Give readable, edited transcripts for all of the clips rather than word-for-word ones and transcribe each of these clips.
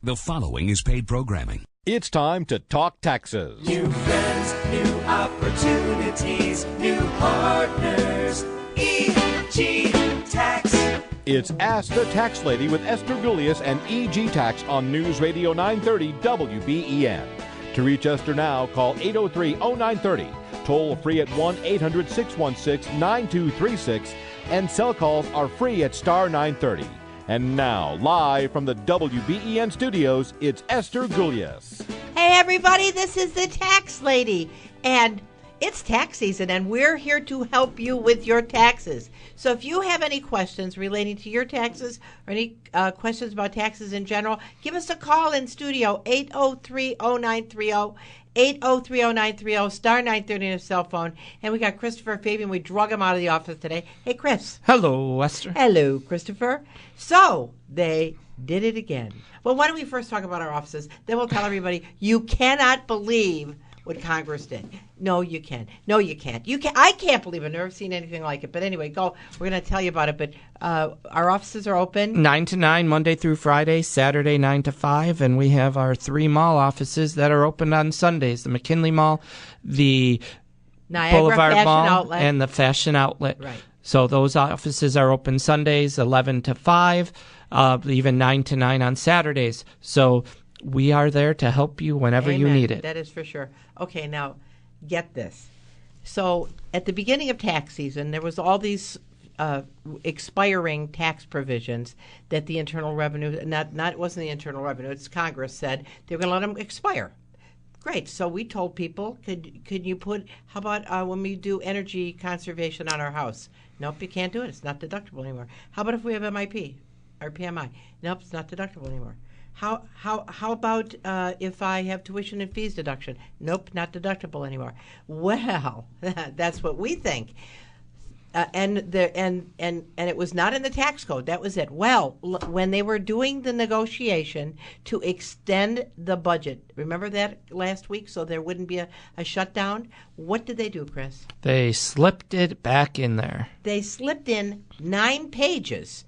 The following is paid programming. It's time to talk taxes. New friends, new opportunities, new partners. EG Tax. It's Ask the Tax Lady with Esther Gulius and EG Tax on News Radio 930 WBEN. To reach Esther now, call 803-0930. Toll free at 1-800-616-9236. And cell calls are free at star 930. And now, live from the WBEN studios, it's Esther Gulius. Hey, everybody, this is the Tax Lady, and it's tax season, and we're here to help you with your taxes. So if you have any questions relating to your taxes or any questions about taxes in general, give us a call in studio, 803-0930. 803-0930, star 930 on your cell phone. And we got Christopher Fabian. We drug him out of the office today. Hey, Chris. Hello, Esther. Hello, Christopher. So, they did it again. Well, why don't we first talk about our offices? Then we'll tell everybody, you cannot believe what Congress did. No, you can. No, you can't. I can't believe it. I've never seen anything like it. But anyway, go. We're going to tell you about it. But our offices are open 9 to 9, Monday through Friday, Saturday 9 to 5. And we have our 3 mall offices that are open on Sundays. The McKinley Mall, the Niagara Boulevard Fashion Mall, Outlet. and the Fashion Outlet. Right. So those offices are open Sundays, 11 to 5, even 9 to 9 on Saturdays. So we are there to help you whenever you need it. That is for sure. Okay, now get this. So at the beginning of tax season, there was all these expiring tax provisions that the Internal Revenue, it wasn't the Internal Revenue, it's Congress said they were going to let them expire. Great. So we told people, could you put, how about when we do energy conservation on our house? Nope, you can't do it. It's not deductible anymore. How about if we have MIP or PMI? Nope, it's not deductible anymore. How about if I have tuition and fees deduction? Nope, not deductible anymore. Well, that's what we think. And it was not in the tax code. That was it. Well, when they were doing the negotiation to extend the budget, remember that last week, so there wouldn't be a shutdown? What did they do, Chris? They slipped it back in there. They slipped in 9 pages,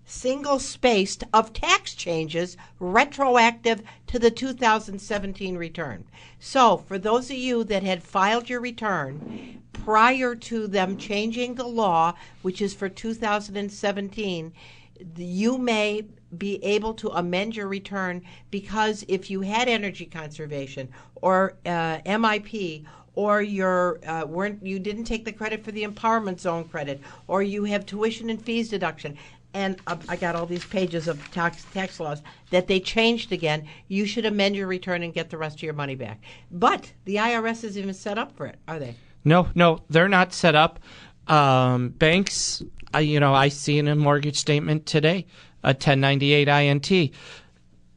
single-spaced, of tax changes retroactive to the 2017 return. So for those of you that had filed your return prior to them changing the law, which is for 2017, you may be able to amend your return, because if you had energy conservation or MIP, or you didn't take the credit for the empowerment zone credit, or you have tuition and fees deduction, and I got all these pages of tax laws that they changed again, you should amend your return and get the rest of your money back. But the IRS isn't even set up for it, are they? No, they're not set up. Banks, I see in a mortgage statement today, a 1098 INT,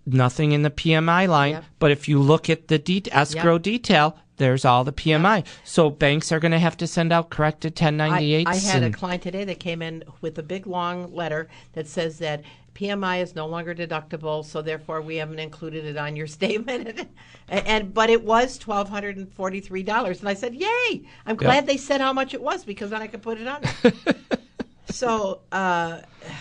nothing in the PMI line. Yep. But if you look at the escrow detail, there's all the PMI. Yep. So banks are going to have to send out corrected 1098s. I had a client today that came in with a big, long letter that says that PMI is no longer deductible, so therefore we haven't included it on your statement. But it was $1,243. And I said, yay! I'm glad they said how much it was, because then I could put it on there. So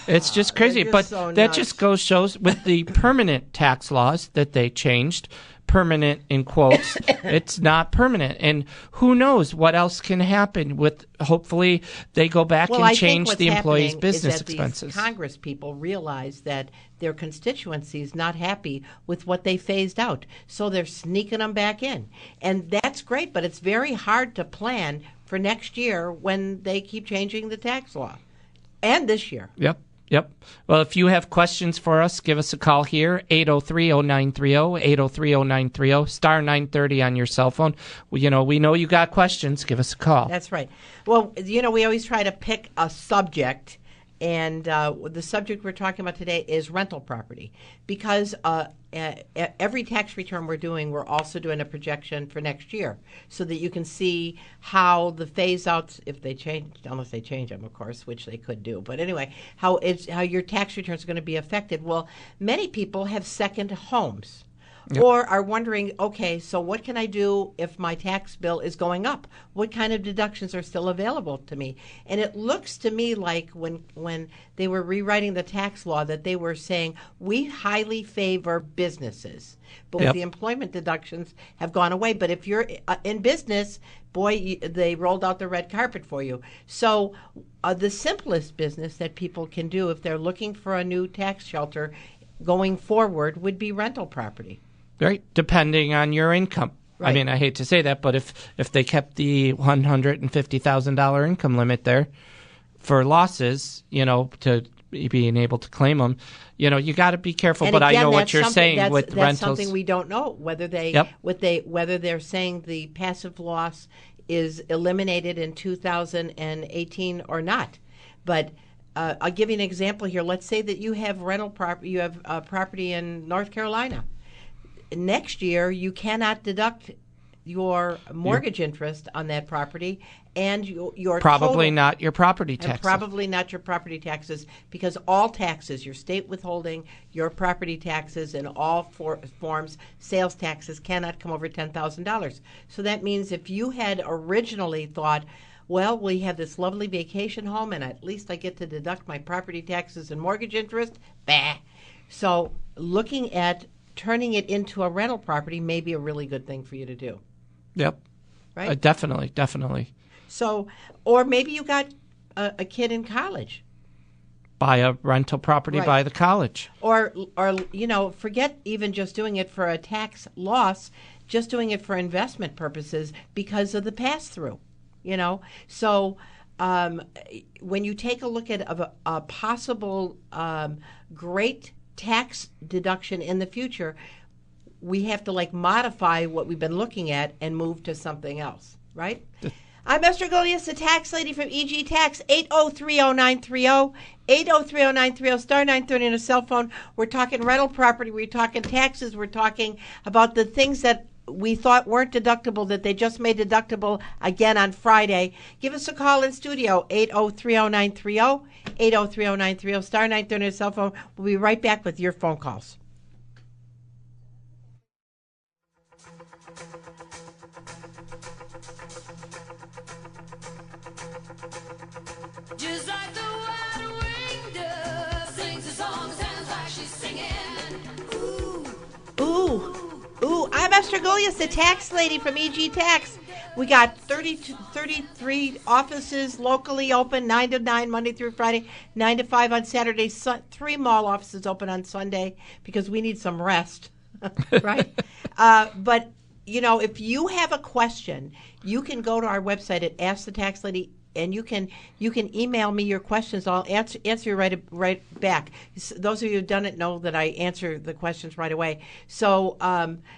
it's just crazy. But so that just shows with the permanent tax laws that they changed, permanent in quotes, it's not permanent. And who knows what else can happen with, hopefully they go back and change the employees' business expenses. These Congress people realize that their constituency is not happy with what they phased out, so they're sneaking them back in. And that's great, but it's very hard to plan for next year when they keep changing the tax law. And this year. Yep. Well, if you have questions for us, give us a call here, 803-0930, 803-0930, star 930 on your cell phone. We know you got questions. Give us a call. That's right. Well, we always try to pick a subject, and the subject we're talking about today is rental property, because every tax return we're also doing a projection for next year, so that you can see how the phase outs, if they change, unless they change them, of course, which they could do. But anyway, how your tax returns are going to be affected. Well, many people have second homes, or are wondering, okay, so what can I do if my tax bill is going up? What kind of deductions are still available to me? And it looks to me like when they were rewriting the tax law that they were saying we highly favor businesses, but the employment deductions have gone away. But if you're in business, boy, they rolled out the red carpet for you. So the simplest business that people can do if they're looking for a new tax shelter going forward would be rental property. Right, depending on your income. Right. I mean, I hate to say that, but if they kept the $150,000 income limit there for losses, to being able to claim them, you got to be careful. And but again, I know what that's you're something- saying that's, with that's rentals. something we don't know whether whether they're saying the passive loss is eliminated in 2018 or not. But I'll give you an example here. Let's say that you have rental property. You have property in North Carolina. Next year, you cannot deduct your mortgage interest on that property and your probably total, not your property taxes. and probably not your property taxes, because all taxes, your state withholding, your property taxes in all forms, sales taxes, cannot come over $10,000. So that means if you had originally thought, well, we have this lovely vacation home and at least I get to deduct my property taxes and mortgage interest, bah. So looking at turning it into a rental property may be a really good thing for you to do. Yep. Right? Definitely. So, or maybe you got a kid in college. Buy a rental property Right. by the college. Or forget even just doing it for a tax loss, just doing it for investment purposes because of the pass-through, So when you take a look at a possible great tax deduction in the future, we have to modify what we've been looking at and move to something else, right? I'm Esther Golias, the tax lady from EG Tax, 8030930, 8030930, star 930 on a cell phone. We're talking rental property, we're talking taxes, we're talking about the things that we thought weren't deductible that they just made deductible again on Friday. Give us a call in studio, 8030930, 8030930, star 930 on a cell phone. We'll be right back with your phone calls. Just like the white-winged dove sings a song, sounds like she's singing. Ooh, I'm Esther Golias, the tax lady from EG Tax. We got 33 offices locally open, 9 to 9, Monday through Friday, 9 to 5 on Saturday, 3 mall offices open on Sunday because we need some rest, right? But, if you have a question, you can go to our website at Ask the Tax Lady, and you can email me your questions. I'll answer you right back. Those of you who've done it know that I answer the questions right away. So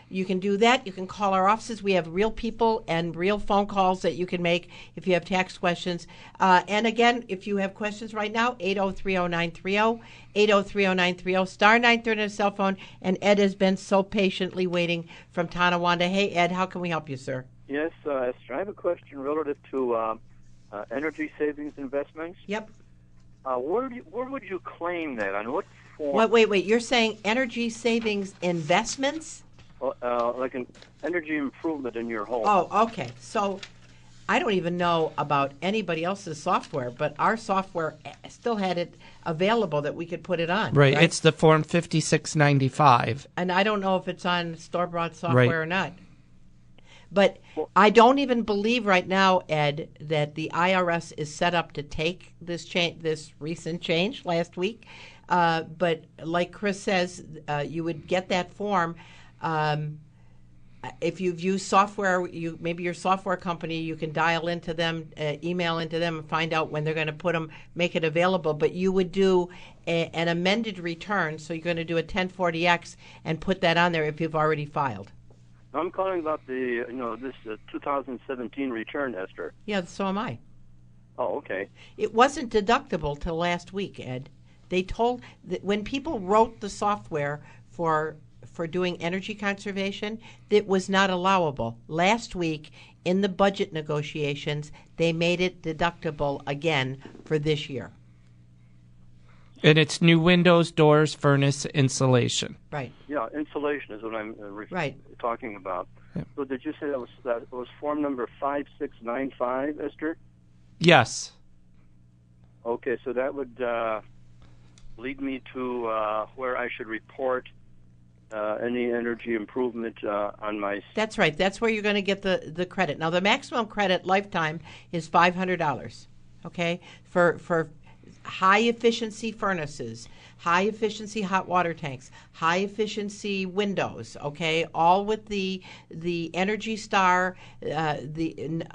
you can do that. You can call our offices. We have real people and real phone calls that you can make if you have tax questions. And again, if you have questions right now, 8030930, 8030930, star 930 on a cell phone. And Ed has been so patiently waiting from Tonawanda. Hey, Ed, how can we help you, sir? Yes, Esther, I have a question relative to energy savings investments. Yep. Where would you claim that? On what form? Wait. You're saying energy savings investments? Like an energy improvement in your home. Oh, okay. So I don't even know about anybody else's software, but our software still had it available that we could put it on. Right. It's the Form 5695. And I don't know if it's on store-bought software Right. or not. But I don't even believe right now, Ed, that the IRS is set up to take this recent change last week. But like Chris says, you would get that form. If you've used software, maybe your software company, you can dial into them, email into them, and find out when they're going to make it available. But you would do an amended return, so you're going to do a 1040X and put that on there if you've already filed. I'm calling about this 2017 return, Esther. Yeah, so am I. Oh, okay. It wasn't deductible till last week, Ed. They told that when people wrote the software for doing energy conservation, it was not allowable. Last week, in the budget negotiations, they made it deductible again for this year. And it's new windows, doors, furnace, insulation. Right. Yeah, insulation is what I'm Right. talking about. Yeah. So did you say that was form number 5695, Esther? Yes. Okay, so that would lead me to where I should report any energy improvement on my... That's right. That's where you're going to get the credit. Now, the maximum credit lifetime is $500, okay, for high-efficiency furnaces, high-efficiency hot water tanks, high-efficiency windows, okay, all with the Energy Star,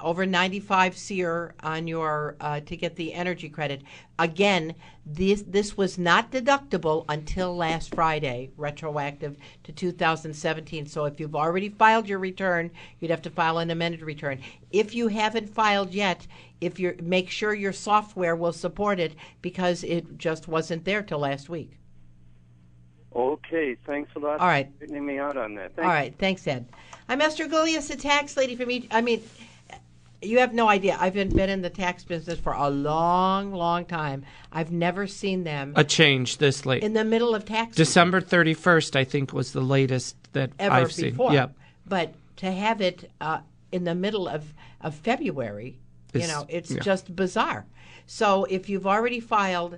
over 95 SEER on your to get the energy credit. Again, this was not deductible until last Friday, retroactive to 2017. So if you've already filed your return, you'd have to file an amended return. If you haven't filed yet, make sure your software will support it because it just wasn't there till last week. Okay, thanks a lot All right. for getting me out on that. All right, thanks, Ed. I'm Esther Gulius, a tax lady from you have no idea. I've been in the tax business for a long, long time. I've never seen them A change this late. in the middle of tax season. December 31st, I think, was the latest that Ever I've seen. before. Yep. But to have it in the middle of February, it's just bizarre. So if you've already filed,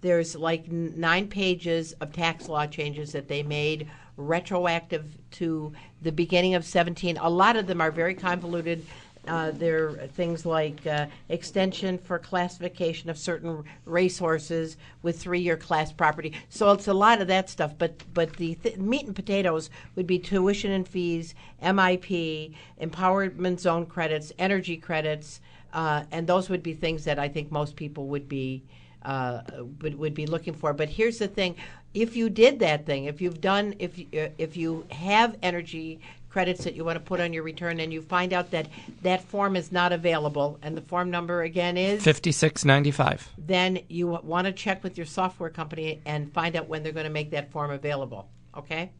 there's like 9 pages of tax law changes that they made retroactive to the beginning of 17. A lot of them are very convoluted. There are things like extension for classification of certain racehorses with 3-year class property. So it's a lot of that stuff. But the meat and potatoes would be tuition and fees, MIP, empowerment zone credits, energy credits, and those would be things that I think most people would be looking for. But here's the thing: if you did that thing, if you have energy credits that you want to put on your return and you find out that form is not available and the form number again is 5695, then you want to check with your software company and find out when they're going to make that form available. Okay?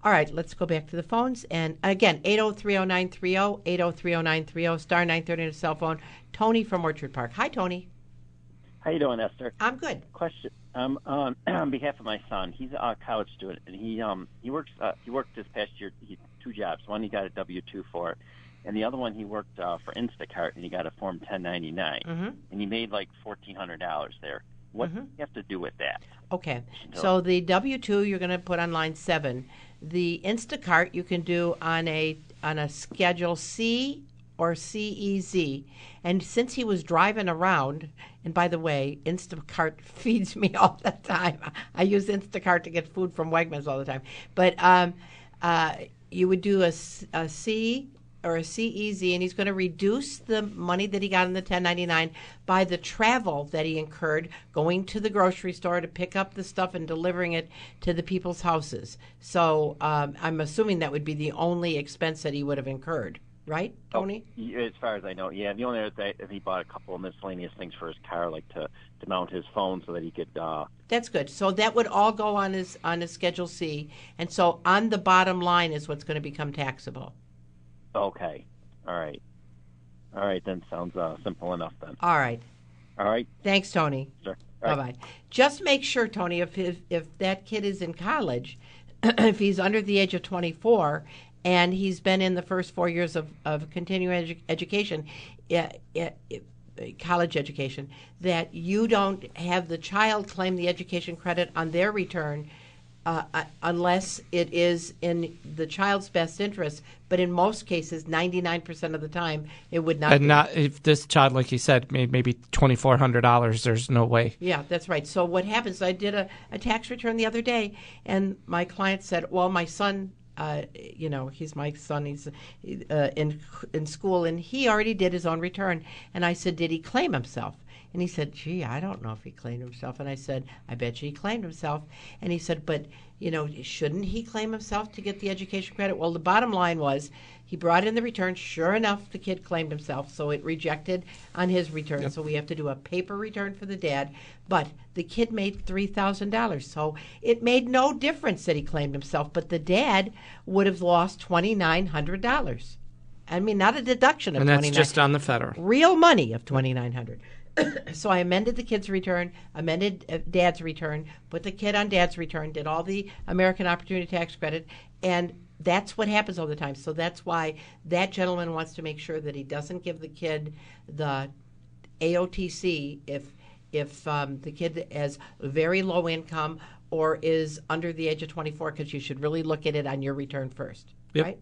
All right, let's go back to the phones. And again, 8030930, 8030930, star 930 on a cell phone. Tony from Orchard Park. Hi, Tony. How you doing, Esther? I'm good. Question. On behalf of my son, he's a college student, and he works. He worked this past year. He 2 jobs. One he got a W-2 for, and the other one he worked for Instacart, and he got a Form 1099, and he made like $1,400 there. What do you have to do with that? Okay, so the W-2 you're going to put on line 7. The Instacart you can do on a Schedule C or CEZ. And since he was driving around, and by the way, Instacart feeds me all the time. I use Instacart to get food from Wegmans all the time. But you would do a C or a CEZ, and he's going to reduce the money that he got in the 1099 by the travel that he incurred going to the grocery store to pick up the stuff and delivering it to the people's houses. So I'm assuming that would be the only expense that he would have incurred. Right, Tony? As far as I know, yeah. The only other thing is he bought a couple of miscellaneous things for his car, like to mount his phone so that he could... That's good. So that would all go on his Schedule C. And so on the bottom line is what's going to become taxable. Okay. All right. All right, then. Sounds simple enough then. All right. All right. Thanks, Tony. Sure. All Bye-bye. Just make sure, Tony, if that kid is in college, if he's under the age of 24... and he's been in the first 4 years of continuing education, college education, that you don't have the child claim the education credit on their return unless it is in the child's best interest. But in most cases, 99% of the time, it would not be. And not if this child, like you said, made maybe $2,400, there's no way. Yeah, that's right. So what happens, I did a tax return the other day, and my client said, well, my son... he's my son. He's in school, and he already did his own return. And I said, did he claim himself? And he said, gee, I don't know if he claimed himself. And I said, I bet you he claimed himself. And he said, but, shouldn't he claim himself to get the education credit? Well, the bottom line was he brought in the return. Sure enough, the kid claimed himself, so it rejected on his return. Yep. So we have to do a paper return for the dad. But the kid made $3,000, so it made no difference that he claimed himself. But the dad would have lost $2,900. I mean, not a deduction of $2,900. And that's just on the federal. Real money of $2,900. So I amended the kid's return, amended dad's return, put the kid on dad's return, did all the American Opportunity Tax Credit, and that's what happens all the time. So that's why that gentleman wants to make sure that he doesn't give the kid the AOTC if the kid has very low income or is under the age of 24, because you should really look at it on your return first, right?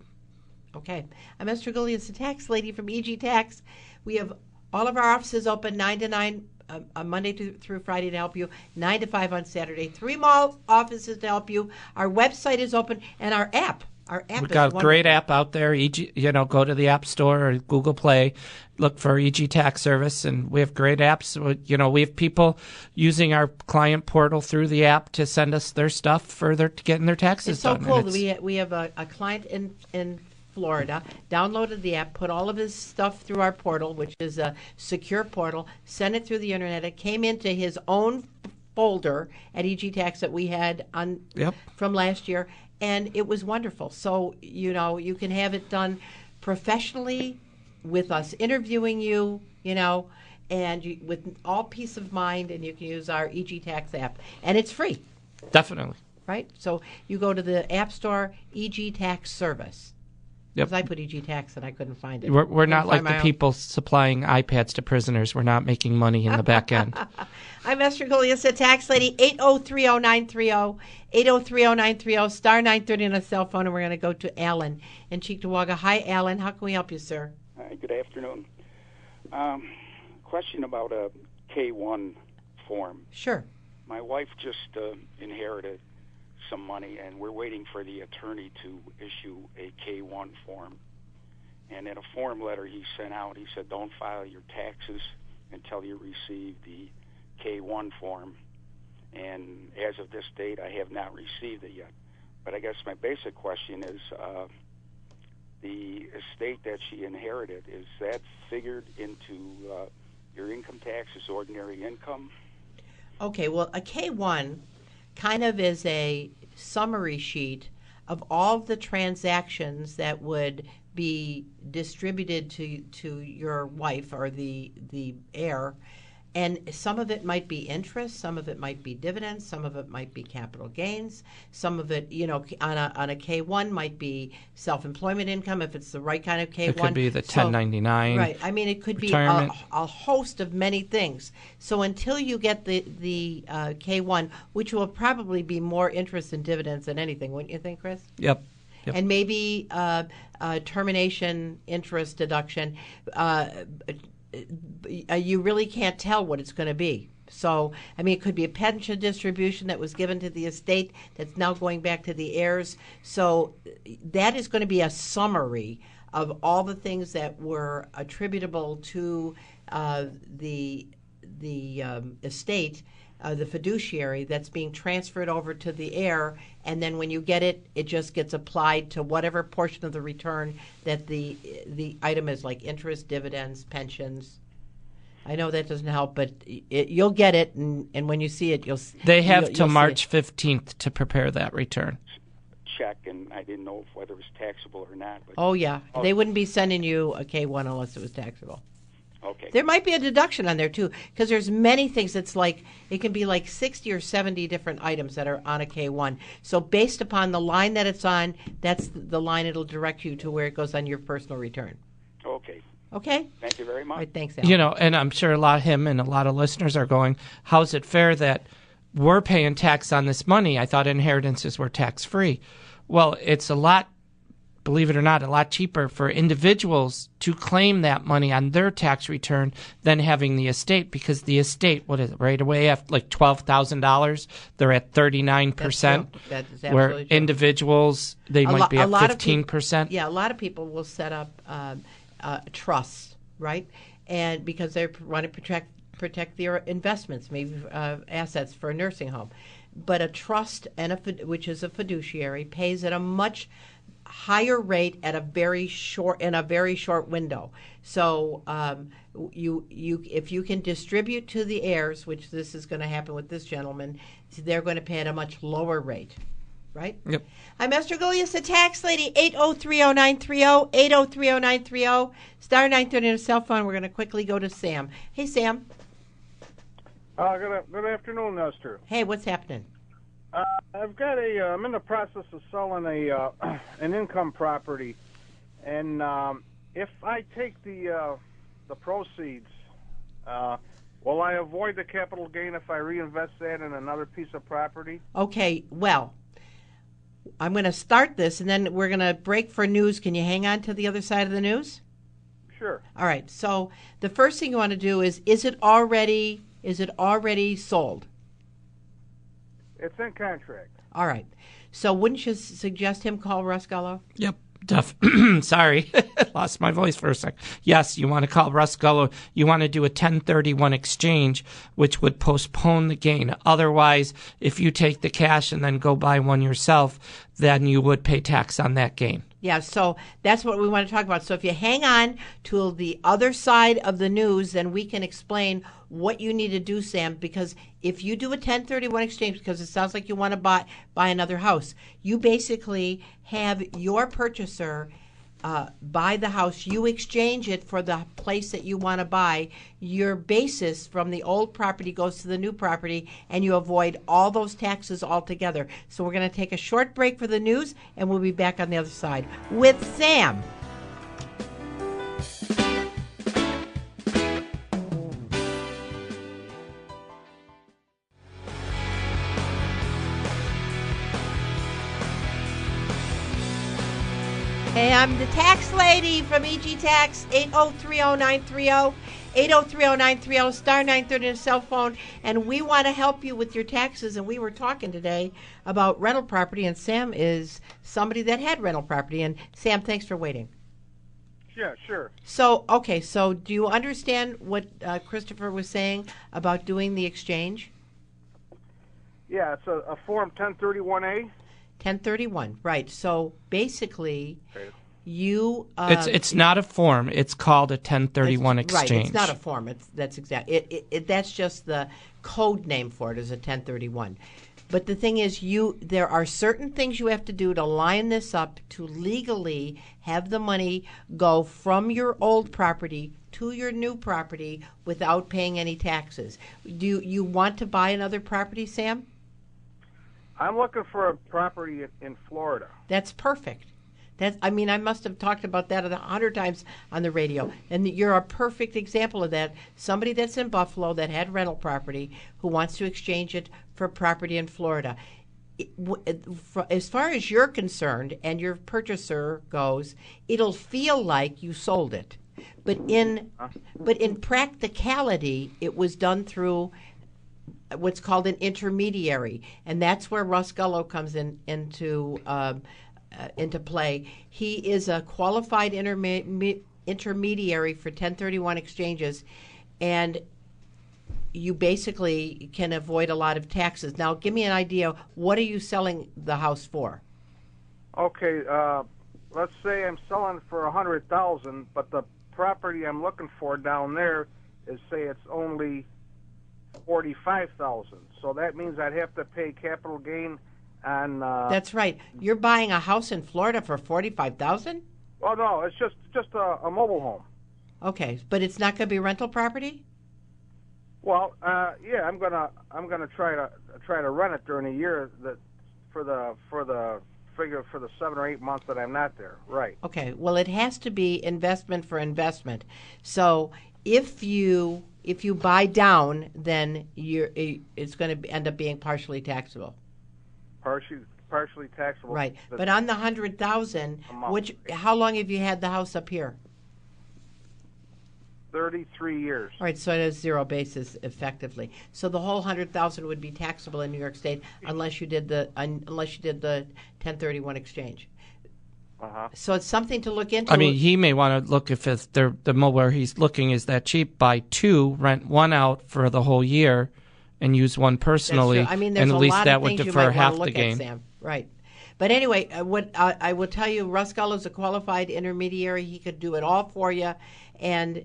Okay. I'm Esther Gulius, the tax lady from EG Tax. We have all of our offices open 9 to 9 on Monday through Friday to help you, 9 to 5 on Saturday. 3 mall offices to help you. Our website is open, and our app. We've got a great app out there. EG, go to the App Store or Google Play, look for EG Tax Service, and we have great apps. We have people using our client portal through the app to send us their stuff for getting their taxes done. It's so cool. We have a client in Florida, downloaded the app, put all of his stuff through our portal, which is a secure portal, sent it through the internet. It came into his own folder at EG Tax that we had from last year, and it was wonderful. So, you can have it done professionally with us interviewing you, and with all peace of mind, and you can use our EG Tax app. And it's free. Definitely. Right? So you go to the App Store, EG Tax Service. Because I put EG Tax and I couldn't find it. We're not like the people supplying iPads to prisoners. We're not making money in the back end. I'm Esther Gulius, the tax lady, 8030930, 8030930, star 930 on a cell phone, and we're going to go to Alan in Cheektowaga. Hi, Alan. How can we help you, sir? Hi, good afternoon. Question about a K-1 form. Sure. My wife just inherited some money, and we're waiting for the attorney to issue a K-1 form. And in a form letter he sent out, he said, don't file your taxes until you receive the K-1 form. And as of this date, I have not received it yet. But I guess my basic question is, the estate that she inherited, is that figured into your income tax as ordinary income? Okay, well, a K-1 kind of is a summary sheet of all the transactions that would be distributed to your wife or the heir. And some of it might be interest, some of it might be dividends, some of it might be capital gains, some of it, on a K-1 might be self-employment income if it's the right kind of K-1. It could be the 1099. Right. I mean, it could retirement. Be a host of many things. So until you get the K-1, which will probably be more interest and dividends than anything, wouldn't you think, Chris? Yep. And maybe termination interest deduction. You really can't tell what it's going to be. So, I mean, it could be a pension distribution that was given to the estate that's now going back to the heirs. So that is going to be a summary of all the things that were attributable to the estate, the fiduciary, that's being transferred over to the heir. And then when you get it, it just gets applied to whatever portion of the return that the item is, like interest, dividends, pensions. I know that doesn't help, but you'll get it, and when you see it, They have till March 15th to prepare that return. Check, and I didn't know whether it was taxable or not. But oh, yeah. They wouldn't be sending you a K-1 unless it was taxable. Okay. There might be a deduction on there, too, because there's many things. It can be like 60 or 70 different items that are on a K-1. So based upon the line that it's on, that's the line it'll direct you to where it goes on your personal return. Okay. Okay? Thank you very much. All right, thanks, Al. And I'm sure a lot of listeners are going, how's it fair that we're paying tax on this money? I thought inheritances were tax-free. Well, it's believe it or not, a lot cheaper for individuals to claim that money on their tax return than having the estate, because the estate, what is it, right away after like $12,000, they're at 39%, That is where absolutely true. individuals, they might be at 15%. Yeah, a lot of people will set up trusts, right? And because they want to protect their investments, maybe assets for a nursing home. But a trust, which is a fiduciary, pays at a much higher rate at a very short window. So if you can distribute to the heirs, which this is going to happen with this gentleman, they're going to pay at a much lower rate. Right? Yep. I'm Esther Gulius, the tax lady, 8030930, 8030930, star 930 on a cell phone. We're going to quickly go to Sam. Hey, Sam. Good afternoon, Esther. Hey, what's happening? I've got I'm in the process of selling an income property, and if I take the proceeds, will I avoid the capital gain if I reinvest that in another piece of property? Okay, well, I'm going to start this, and then we're going to break for news. Can you hang on to the other side of the news? Sure. All right. So the first thing you want to do is it already sold? It's in contract. All right. So wouldn't you suggest him call Russ Gullo? Yep. Sorry, lost my voice for a sec. Yes, you want to call Russ Gullo. You want to do a 1031 exchange, which would postpone the gain. Otherwise, if you take the cash and then go buy one yourself, then you would pay tax on that gain. Yeah, so that's what we want to talk about. So if you hang on to the other side of the news, then we can explain what you need to do, Sam, because if you do a 1031 exchange, because it sounds like you want to buy another house, you basically have your purchaser buy the house, you exchange it for the place that you want to buy. Your basis from the old property goes to the new property, and you avoid all those taxes altogether. So we're going to take a short break for the news, and we'll be back on the other side with Sam. Hey, I'm the tax lady from EG Tax, 8030930, 8030930, star 930 on a cell phone, and we want to help you with your taxes. And we were talking today about rental property, and Sam is somebody that had rental property. And Sam, thanks for waiting. Yeah, sure. So, okay, so do you understand what Christopher was saying about doing the exchange? Yeah, it's a Form 1031A. 1031, right. So basically, you... it's not a form. It's called a 1031 exchange. Right, it's not a form. That's that's just the code name for it is a 1031. But the thing is, there are certain things you have to do to line this up to legally have the money go from your old property to your new property without paying any taxes. Do you want to buy another property, Sam? I'm looking for a property in Florida. That's perfect. I must have talked about that 100 times on the radio, and you're a perfect example of that. Somebody that's in Buffalo that had rental property who wants to exchange it for property in Florida. As far as you're concerned and your purchaser goes, it'll feel like you sold it, but in practicality, it was done through what's called an intermediary, and that's where Russ Gullo comes into play. He is a qualified intermediary for 1031 exchanges, and you basically can avoid a lot of taxes. Now, give me an idea. What are you selling the house for? Okay, let's say I'm selling for $100,000, but the property I'm looking for down there is, say, it's only $45,000. So that means I'd have to pay capital gain on. That's right. You're buying a house in Florida for $45,000? Well, no, it's just a mobile home. Okay, but it's not going to be rental property? Well, yeah, I'm gonna try to rent it during the year for the 7 or 8 months that I'm not there. Right. Okay. Well, it has to be investment for investment. So if you buy down, then it's going to end up being partially taxable. Partially taxable. Right. But on the $100,000, how long have you had the house up here? 33 years. All right, so it has zero basis effectively. So the whole $100,000 would be taxable in New York State unless you did the 1031 exchange. Uh-huh. So it's something to look into. I mean, he may want to look if the mobile where he's looking is that cheap. Buy two, rent one out for the whole year, and use one personally. That's true. I mean, and there's at a least lot that of would things you defer might half want to the look gain. at, Sam. Right. But anyway, what I will tell you, Russ Gullo is a qualified intermediary. He could do it all for you. And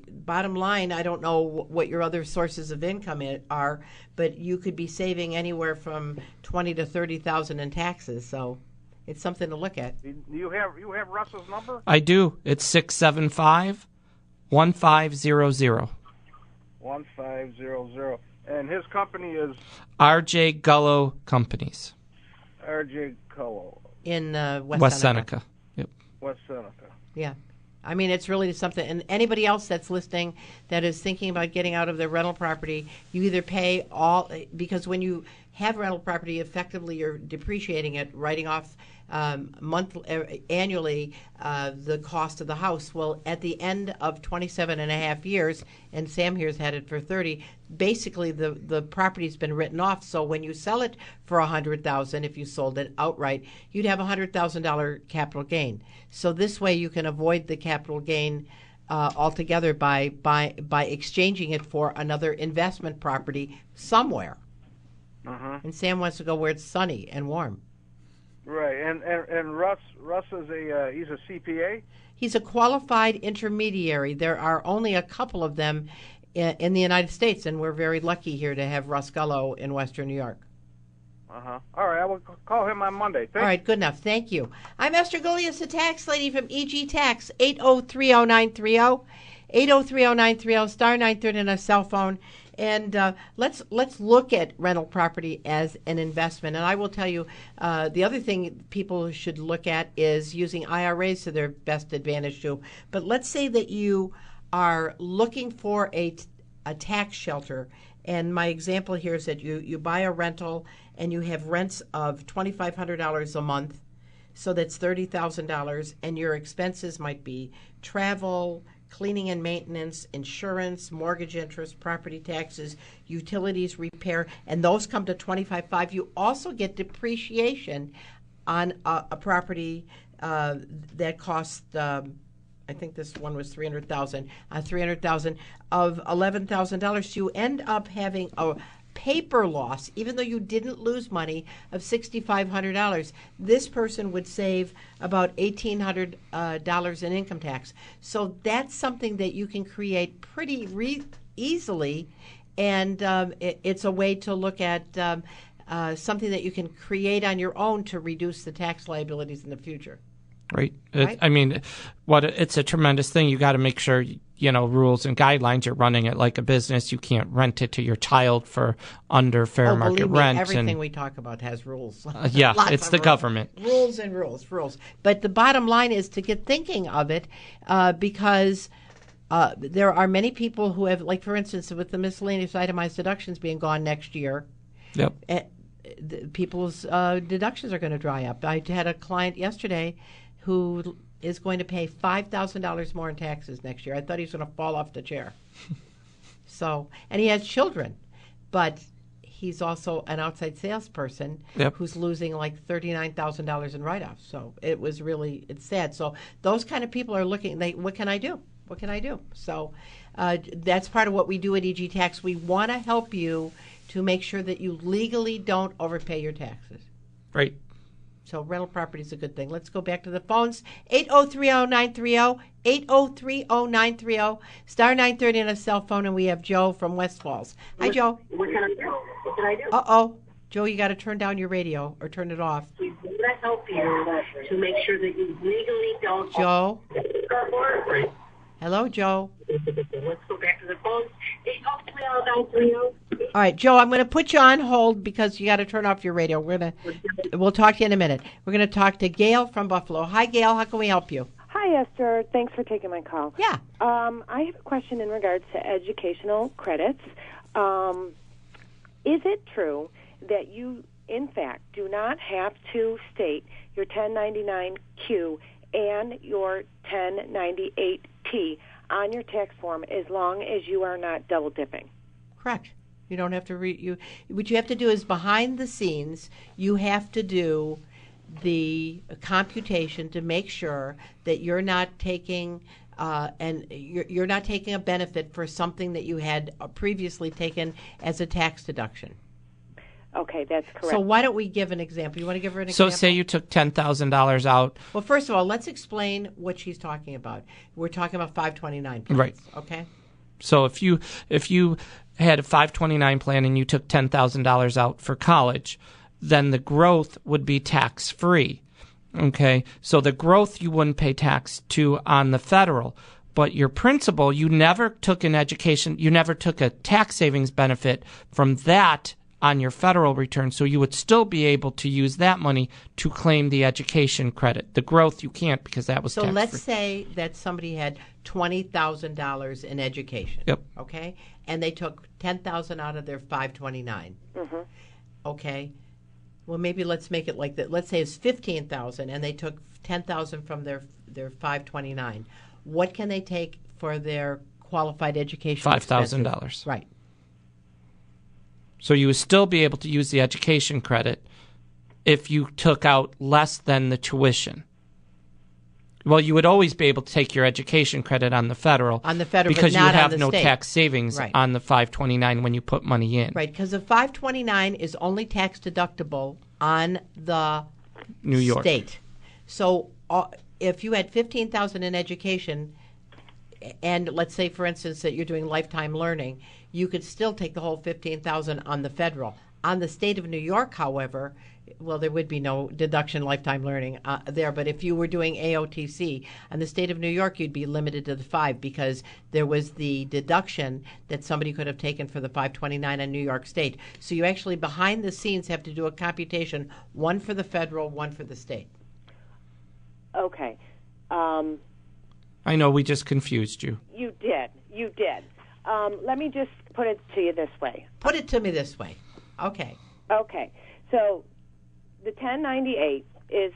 bottom line, I don't know what your other sources of income are, but you could be saving anywhere from $20,000 to $30,000 in taxes. So it's something to look at. You have Russ's number? I do. It's 675-1500. 1500. And his company is R.J. Gullo Companies. R.J. Cullo, in West Seneca. Yep. West Seneca. Yeah. I mean, it's really something. And anybody else that's listening that is thinking about getting out of their rental property, you either pay all, because when you have rental property, effectively you're depreciating it, writing off annually the cost of the house. Well, at the end of 27 and a half years, and Sam here's had it for 30, basically the property's been written off. So when you sell it for $100,000, if you sold it outright, you'd have $100,000 capital gain. So this way you can avoid the capital gain altogether by exchanging it for another investment property somewhere. And Sam wants to go where it's sunny and warm. Right, and Russ is he's a CPA? He's a qualified intermediary. There are only a couple of them in the United States, and we're very lucky here to have Russ Gullo in Western New York. All right, I will call him on Monday. All right, good enough. Thank you. I'm Esther Gulius, the tax lady from EG Tax, 8030930, 8030930, star 930 on a cell phone. And let's look at rental property as an investment. And I will tell you, the other thing people should look at is using IRAs to their best advantage too. But let's say that you are looking for a tax shelter. And my example here is that you buy a rental and you have rents of $2,500 a month. So that's $30,000. And your expenses might be travel, cleaning and maintenance, insurance, mortgage interest, property taxes, utilities, repair, and those come to $25,500. You also get depreciation on a property that cost, I think this one was $300,000, $300,000 of $11,000. You end up having a paper loss, even though you didn't lose money, of $6,500. This person would save about $1,800 in income tax. So that's something that you can create pretty easily, and it's a way to look at something that you can create on your own to reduce the tax liabilities in the future. Right. I mean, it's a tremendous thing. You got to make sure, rules and guidelines. You're running it like a business. You can't rent it to your child for under fair market rent. Everything we talk about has rules. Yeah, it's the government. Rules and rules. But the bottom line is to get thinking of it because there are many people who have, like, for instance, with the miscellaneous itemized deductions being gone next year. Yep. People's deductions are going to dry up. I had a client yesterday who is going to pay $5,000 more in taxes next year. I thought he was going to fall off the chair. And he has children, but he's also an outside salesperson who's losing like $39,000 in write-offs. So it's sad. So those kind of people are looking, what can I do? What can I do? So that's part of what we do at EG Tax. We want to help you to make sure that you legally don't overpay your taxes. Right. So rental property is a good thing. Let's go back to the phones. 8030930, 8030930, star 930 on a cell phone, and we have Joe from West Falls. Hi, Joe. What can I do? Uh-oh. Joe, you got to turn down your radio or turn it off. We want to help you to make sure that you legally don't... Joe? Hello, Joe. Let's go back to the phones. 8030930. All right, Joe, I'm going to put you on hold because you got to turn off your radio. We'll talk to you in a minute. We're going to talk to Gail from Buffalo. Hi, Gail. How can we help you? Hi, Esther. Thanks for taking my call. Yeah. I have a question in regards to educational credits. Is it true that you, in fact, do not have to state your 1099-Q and your 1098-T on your tax form as long as you are not double dipping? Correct. You don't have to what you have to do is behind the scenes, you have to do the computation to make sure that you're not taking you're not taking a benefit for something that you had previously taken as a tax deduction. Okay, that's correct. So why don't we give an example? You want to give her an example? So say you took $10,000 out. Well, first of all, let's explain what she's talking about. We're talking about 529 plans, right? Okay. So if you had a 529 plan and you took $10,000 out for college, then the growth would be tax-free. Okay? So the growth you wouldn't pay tax to on the federal, But your principal, you never took an education, you never took a tax savings benefit from that on your federal return, so you would still be able to use that money to claim the education credit. The growth you can't because that was So tax-free. let's say that somebody had $20,000 in education. Yep. Okay, and they took $10,000 out of their 529. Mm-hmm. Okay. Well, maybe let's make it like that. Let's say it's $15,000, and they took $10,000 from their 529. What can they take for their qualified education? $5,000. expenses? Right. So you would still be able to use the education credit if you took out less than the tuition. Well, you would always be able to take your education credit on the federal. On the federal, because but not you on have the no state. tax savings Right. on the 529 when you put money in. Right, because the 529 is only tax deductible on the New York. state. So if you had $15,000 in education, and let's say, for instance, that you're doing lifetime learning, you could still take the whole $15,000 on the federal. On the state of New York, however, well, there would be no deduction lifetime learning there. But if you were doing AOTC on the state of New York, you'd be limited to the 5 because there was the deduction that somebody could have taken for the 529 on New York State. So you actually, behind the scenes, have to do a computation, one for the federal, one for the state. Okay. I know we just confused you. You did. Let me just put it to you this way. Put it to me this way. Okay. Okay. So the 1098 is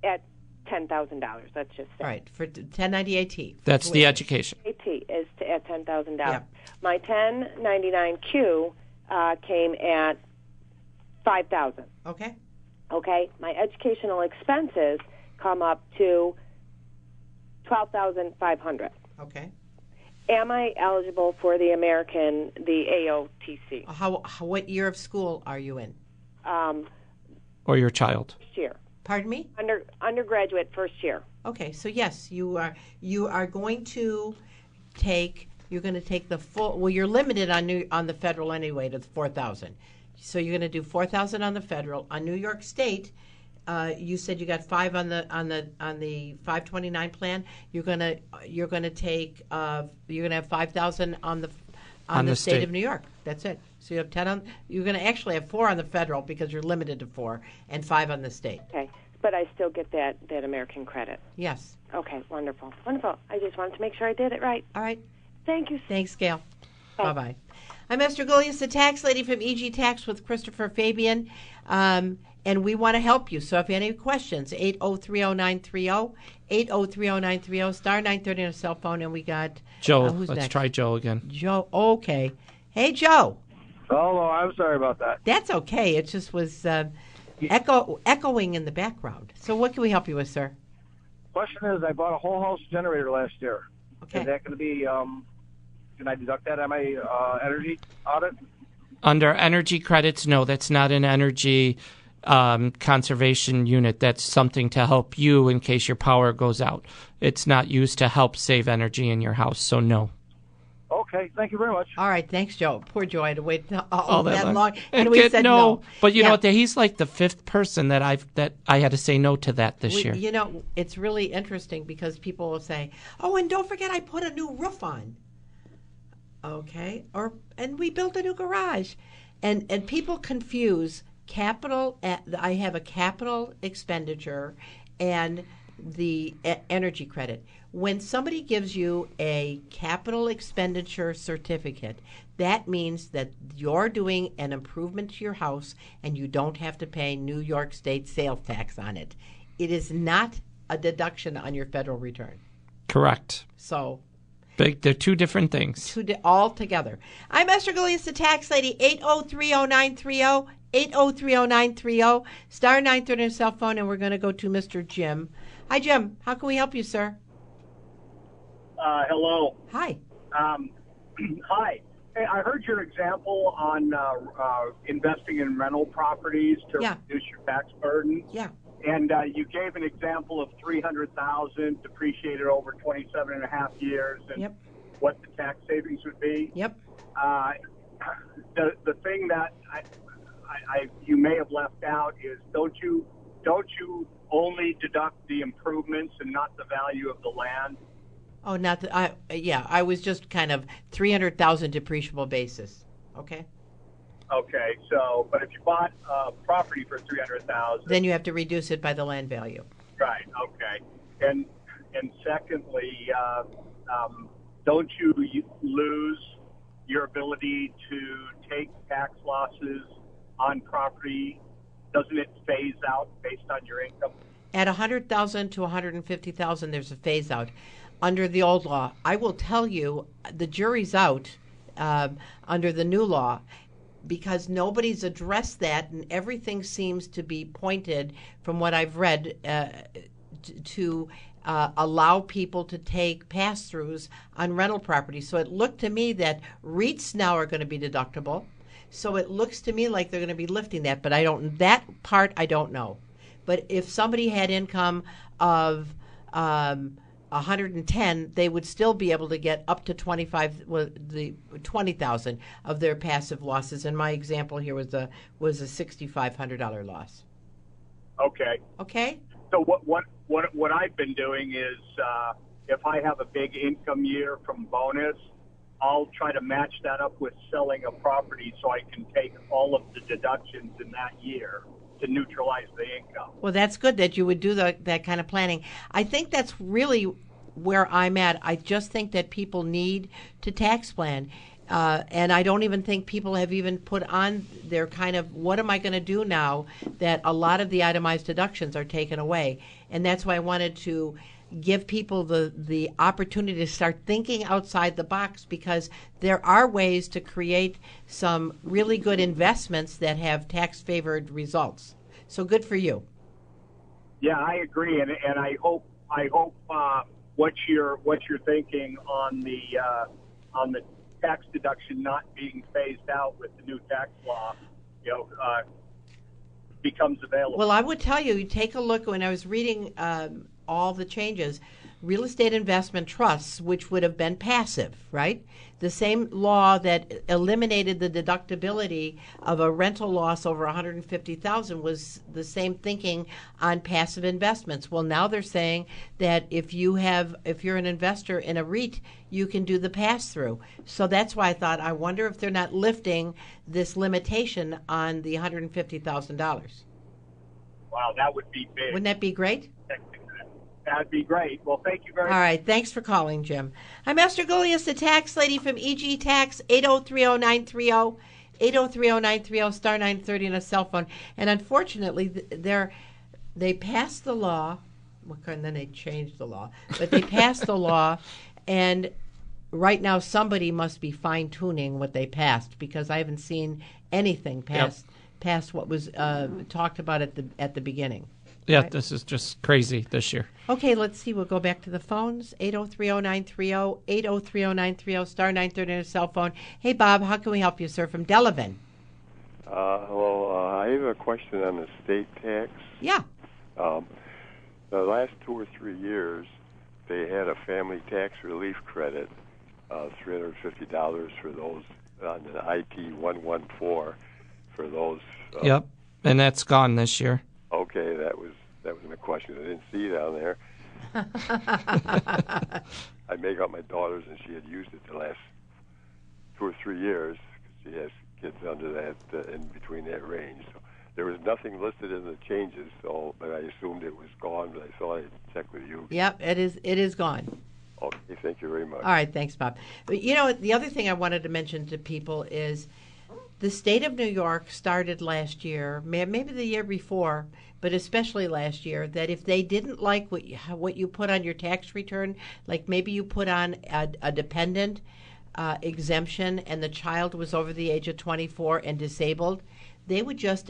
at $10,000. Let's just say. All right. For 1098T. That's the education. AT is at $10,000. Yeah. My 1099Q came at $5,000. Okay. Okay. My educational expenses come up to $12,500. Okay. Am I eligible for the AOTC? What year of school are you in? Or your child. First year. Pardon me? Undergraduate first year. Okay, so yes, you are going to take. You're going to take the full. Well, you're limited on the federal anyway to 4,000. So you're going to do 4,000 on the federal. On New York State, you said you got 5 on the 529 plan. You're going to take. You're going to have 5,000 on the state of New York. That's it. So you have 10 on. You're going to actually have 4 on the federal because you're limited to 4, and 5 on the state. Okay, but I still get that American credit. Yes. Okay, wonderful. I just wanted to make sure I did it right. All right. Thank you. Thanks, Gail. Bye-bye. I'm Esther Gulius, the tax lady from EG Tax with Christopher Fabian, and we want to help you. So if you have any questions, 8030930, 8030930, star 930 on a cell phone, and we got Joe. who's Let's next? try Joe again. Joe. Okay. Hey, Joe. Oh, I'm sorry about that. That's okay. It just was echoing in the background. So what can we help you with, sir? Question is, I bought a whole house generator last year. Okay. Is that going to be, can I deduct that on my energy audit? Under energy credits, no, that's not an energy conservation unit. That's something to help you in case your power goes out. It's not used to help save energy in your house, so no. Okay, thank you very much. All right, thanks, Joe. Poor Joe, I had to wait All that long. And we said no. But you Yeah. know what? He's like the 5th person that I had to say no to that this year. You know, it's really interesting because people will say, "Oh, and don't forget, I put a new roof on." Okay, and we built a new garage, and people confuse capital. I have a capital expenditure and the energy credit. When somebody gives you a capital expenditure certificate, that means that you're doing an improvement to your house and you don't have to pay New York State sales tax on it. It is not a deduction on your federal return. Correct. So they're two different things. All together. I'm Esther Gulius, the tax lady, 8030930, 8030930, star 930 on your cell phone, and we're going to go to Mr. Jim. Hi, Jim. How can we help you, sir? Hello. Hi. Hi. Hey, I heard your example on investing in rental properties to reduce your tax burden. Yeah. And you gave an example of $300,000 depreciated over 27 and a half years, and what the tax savings would be. Yep. The thing that you may have left out is don't you only deduct the improvements and not the value of the land? Oh, not the, I was just kind of 300,000 depreciable basis. Okay. Okay, so but if you bought property for 300,000, Then you have to reduce it by the land value. right? Okay, and secondly, don't you lose your ability to take tax losses on property? Doesn't it phase out based on your income? At 100,000 to 150,000, there's a phase out under the old law. I will tell you, the jury's out under the new law, because nobody's addressed that, and everything seems to be pointed, from what I've read, to allow people to take pass-throughs on rental property. So it looked to me that REITs now are going to be deductible. So it looks to me like they're going to be lifting that, but that part I don't know. But if somebody had income of 110, they would still be able to get up to 20,000 of their passive losses. And my example here was a $6,500 loss. Okay. Okay. So what I've been doing is, if I have a big income year from bonus, I'll try to match that up with selling a property so I can take all of the deductions in that year to neutralize the income. Well, that's good that you would do that kind of planning. I think that's really where I'm at. I just think that people need to tax plan. And I don't even think people have even put on their kind of, what am I going to do now that a lot of the itemized deductions are taken away? And that's why I wanted to give people the opportunity to start thinking outside the box, because there are ways to create some really good investments that have tax-favored results. So good for you. Yeah, I agree, and I hope what you're thinking on the tax deduction not being phased out with the new tax law, becomes available. Well, I would tell you, take a look. When I was reading all the changes, real estate investment trusts, which would have been passive, right? The same law that eliminated the deductibility of a rental loss over 150,000 was the same thinking on passive investments. Well, now they're saying that if you're an investor in a REIT, you can do the pass-through. So that's why I thought, I wonder if they're not lifting this limitation on the $150,000. Wow, that would be big. Wouldn't that be great? That'd be great. Well, thank you very much. All right. Thanks for calling, Jim. I'm Esther Gulius, the tax lady from EG Tax, 8030930, 8030930, star 930 on a cell phone. And unfortunately, they passed the law, and then they changed the law, but they passed the law, and right now somebody must be fine-tuning what they passed, because I haven't seen anything past what was talked about at the beginning. Yeah, right? This is just crazy this year. Okay, let's see. We'll go back to the phones. 8030930, 8030930, star 930 on a cell phone. Hey, Bob, how can we help you, sir, from Delavan? Hello. I have a question on the state tax. Yeah. The last 2 or 3 years, they had a family tax relief credit, $350 for those on the IT 114 for those. Yep, and that's gone this year. Okay, that was my question. I didn't see it on there. I make out my daughter's, and she had used it the last 2 or 3 years because she has kids under that, in between that range. So there was nothing listed in the changes, but I assumed it was gone. But I thought I'd check with you. Yep, it is gone. Okay, thank you very much. All right, thanks, Bob. But, the other thing I wanted to mention to people is the state of New York started last year, maybe the year before, but especially last year, that if they didn't like what you put on your tax return, like maybe you put on a dependent exemption and the child was over the age of 24 and disabled, they would just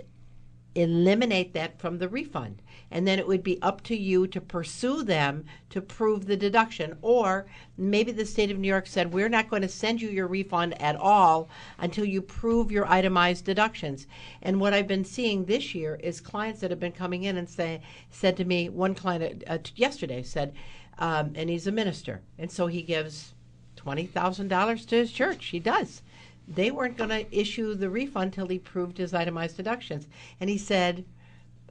eliminate that from the refund. And then it would be up to you to pursue them to prove the deduction. Or maybe the state of New York said, we're not going to send you your refund at all until you prove your itemized deductions. And what I've been seeing this year is clients that have been coming in and said to me, one client yesterday said, and he's a minister, and so he gives $20,000 to his church. He does. They weren't going to issue the refund till he proved his itemized deductions. And he said,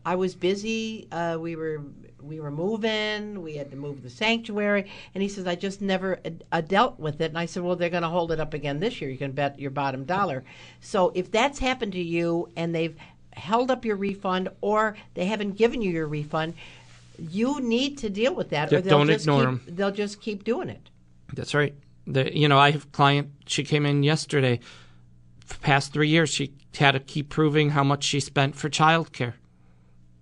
I was busy. We were moving. We had to move the sanctuary, and he says I just never dealt with it. And I said, well, they're going to hold it up again this year. You can bet your bottom dollar. So if that's happened to you, and they've held up your refund, or they haven't given you your refund, you need to deal with that, or don't ignore them. They'll just keep doing it. That's right. I have a client. She came in yesterday. For the past 3 years, she had to keep proving how much she spent for childcare.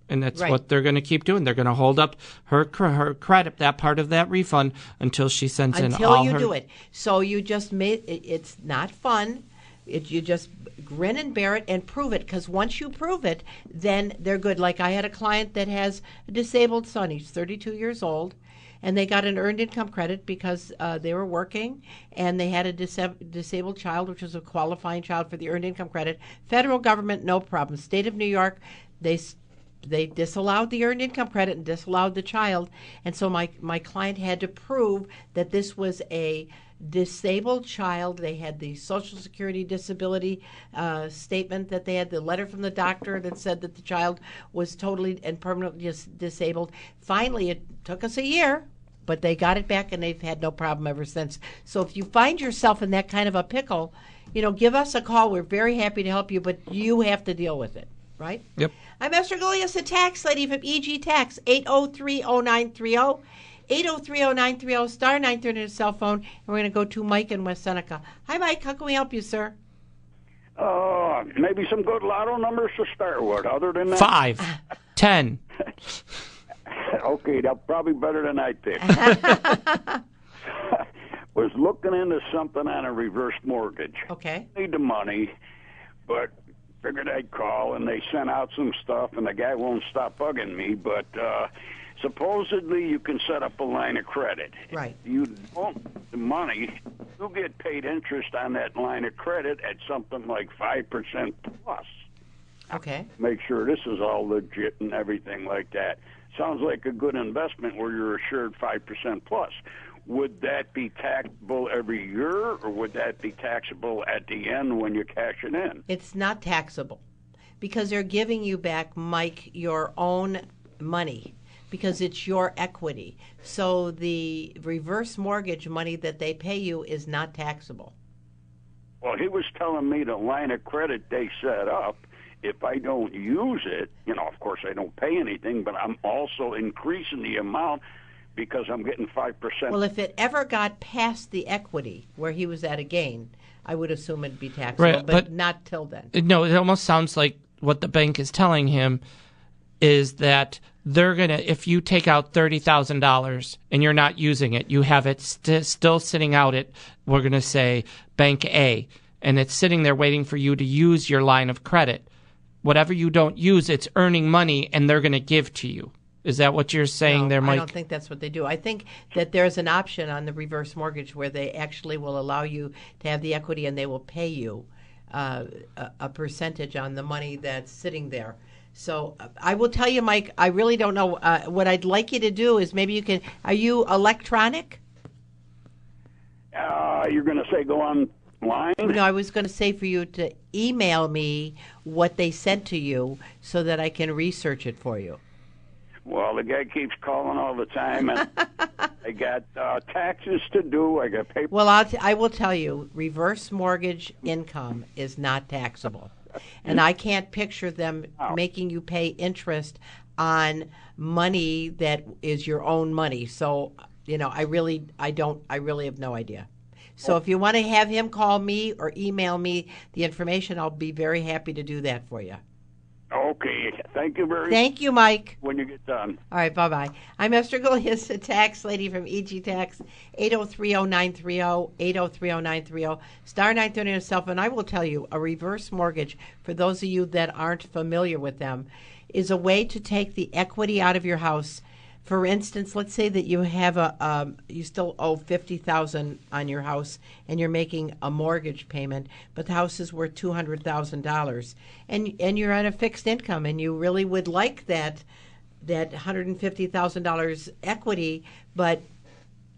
And that's Right. what they're going to keep doing. They're going to hold up her credit, that part of that refund, until she sends in all Until you her... do it. So you just it's not fun. You just grin and bear it and prove it, because once you prove it, then they're good. Like I had a client that has a disabled son. He's 32 years old, and they got an earned income credit because they were working, and they had a disabled child, which was a qualifying child for the earned income credit. Federal government, no problem. State of New York, they disallowed the earned income credit and disallowed the child, and so my client had to prove that this was a disabled child. They had the Social Security disability statement, that they had the letter from the doctor that said that the child was totally and permanently disabled. Finally, it took us a year, but they got it back, and they've had no problem ever since. So if you find yourself in that kind of a pickle, give us a call. We're very happy to help you, but you have to deal with it, right? Yep. I'm Esther Golias, the tax lady from EG Tax, 803-0930. 803-0930, star 930 on your cell phone, and we're going to go to Mike in West Seneca. Hi, Mike. How can we help you, sir? Maybe some good lotto numbers to start with. Other than that, 5, 10. Okay, that's probably better than I picked. Was looking into something on a reverse mortgage. Okay. Need the money, but figured I'd call, and they sent out some stuff, and the guy won't stop bugging me, but supposedly you can set up a line of credit. Right. You don't the money, you get paid interest on that line of credit at something like 5% plus. Okay. Make sure this is all legit and everything like that. Sounds like a good investment where you're assured 5% plus. Would that be taxable every year, or would that be taxable at the end when you cash it in? It's not taxable because they're giving you back, Mike, your own money because it's your equity. So the reverse mortgage money that they pay you is not taxable. Well, he was telling me the line of credit they set up, if I don't use it, of course I don't pay anything, but I'm also increasing the amount because I'm getting 5%. Well, if it ever got past the equity where he was at a gain, I would assume it'd be taxable, Right, but not till then. No, it almost sounds like what the bank is telling him is that they're going to, if you take out $30,000 and you're not using it, you have it still sitting out at, we're going to say, Bank A, and it's sitting there waiting for you to use your line of credit. Whatever you don't use, it's earning money, and they're going to give to you. Is that what you're saying there, Mike? I don't think that's what they do. I think that there's an option on the reverse mortgage where they actually will allow you to have the equity, and they will pay you a percentage on the money that's sitting there. So I will tell you, Mike, I really don't know. What I'd like you to do is maybe you can, are you electronic? You're going to say go online? No, I was going to say for you to email me what they sent to you so that I can research it for you. Well, the guy keeps calling all the time, and I got taxes to do. I got paper. Well, I will tell you, reverse mortgage income is not taxable. And I can't picture them making you pay interest on money that is your own money. So, I really have no idea. So if you want to have him call me or email me the information, I'll be very happy to do that for you. Okay. Thank you very much. Thank you, Mike. When you get done. All right, bye-bye. I'm Esther Golias, the tax lady from EG Tax, 803-0930, 803-0930, star 930 on your cell phone. I will tell you, a reverse mortgage, for those of you that aren't familiar with them, is a way to take the equity out of your house. For instance, let's say that you have you still owe $50,000 on your house, and you're making a mortgage payment, but the house is worth $200,000, and you're on a fixed income, and you really would like that $150,000 equity, but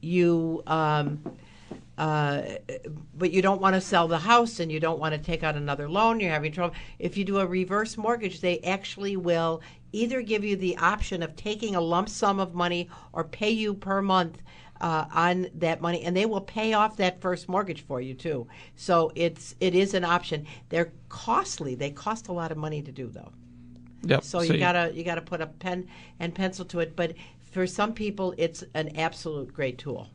you don't want to sell the house, and you don't want to take out another loan. You're having trouble. If you do a reverse mortgage, they actually will either give you the option of taking a lump sum of money or pay you per month on that money, and they will pay off that first mortgage for you too. So it is an option. They're costly. They cost a lot of money to do though. Yep. So you gotta put a pen and pencil to it. But for some people, it's an absolute great tool.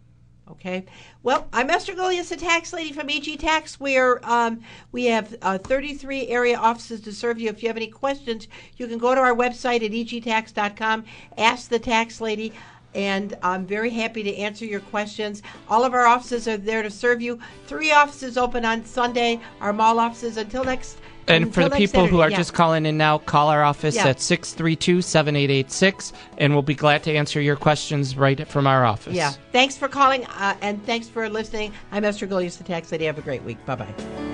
Okay. Well, I'm Esther Golias, the tax lady from EG Tax. We have 33 area offices to serve you. If you have any questions, you can go to our website at egtax.com. Ask the tax lady. And I'm very happy to answer your questions. All of our offices are there to serve you. 3 offices open on Sunday, our mall offices. Until next And for the people who are Saturday, just calling in now, call our office Yeah. at 632-7886, and we'll be glad to answer your questions right from our office. Yeah. Thanks for calling, and thanks for listening. I'm Esther Golias, the tax lady. Have a great week. Bye-bye.